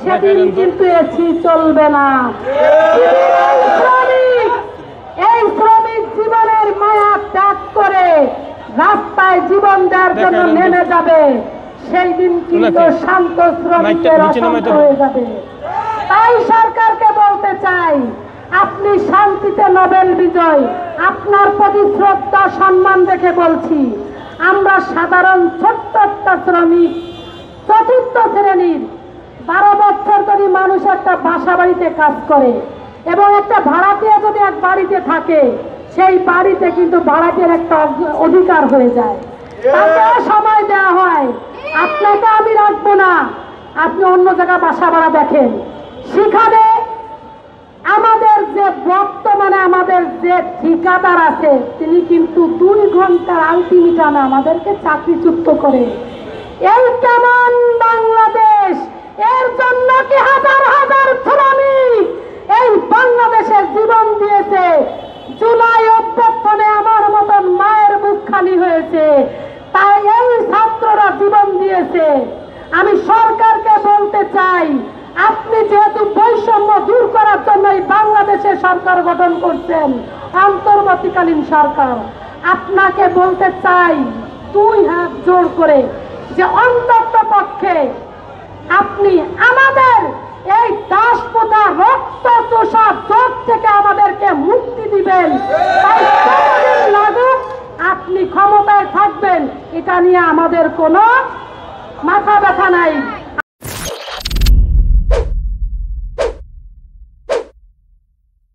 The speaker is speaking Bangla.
সেদিন কিন্তু এসি চলবে না। এই শ্রমিক জীবনের মায়া ত্যাগ করে রাস্তায় জীবন দেওয়ার জন্য নেমে যাবে, সেই দিন কিন্তু শান্ত শ্রমিকদের অশান্ত হয়ে যাবে। তাই সরকারকে বলতে চাই, আপনি শান্তিতে নোবেল বিজয়, আপনার প্রতি শ্রদ্ধা সম্মান রেখে বলছি, আমরা সাধারণ ছোট্ট একটা শ্রমিক, চতুর্থ শ্রেণীর 12 বছর যদি মানুষ একটা বাসা বাড়িতে কাজ করে এবং একটা ভাড়াটিয়া যদি এক বাড়িতে থাকে, সেই বাড়িতে কিন্তু ভাড়াটিয়ার একটা অধিকার হয়ে যায়, তাকেও সময় দেওয়া হয়। আপনাকে আমি রাখবো না, আপনি অন্য জায়গায় বাসা ভাড়া দেখেন। সেখানে আমাদের যে বর্তমানে আমাদের যে ঠিকাদার আছে, তিনি কিন্তু 2 ঘন্টার আলটিমেটামে আমাদেরকে চাকরিচ্যুত করে। এই কেমন বাংলাদেশ? এর জন্য কি হাজার হাজার শ্রমিক এই বাংলাদেশে জীবন দিয়েছে। জুলাই অভ্যুত্থানে আমার মতন মায়ের বুক খালি হয়েছে, তাই এই ছাত্ররা জীবন দিয়েছে। আমি সরকারকে বলতে চাই, আপনি যেহেতু বৈষম্য দূর করার জন্য এই বাংলাদেশে সরকার গঠন করছেন, অন্তর্বর্তীকালীন সরকার, আপনাকে বলতে চাই 2 হাত জোর করে যে অন্তত পক্ষে আপনি আমাদের এই দাসপ্রথা রক্ত চোষা জোট থেকে আমাদেরকে মুক্তি দিবেন। তাই যতদিন লাগুক আপনি ক্ষমতায় থাকবেন, এটা নিয়ে আমাদের কোনো মাথা ব্যথা নাই।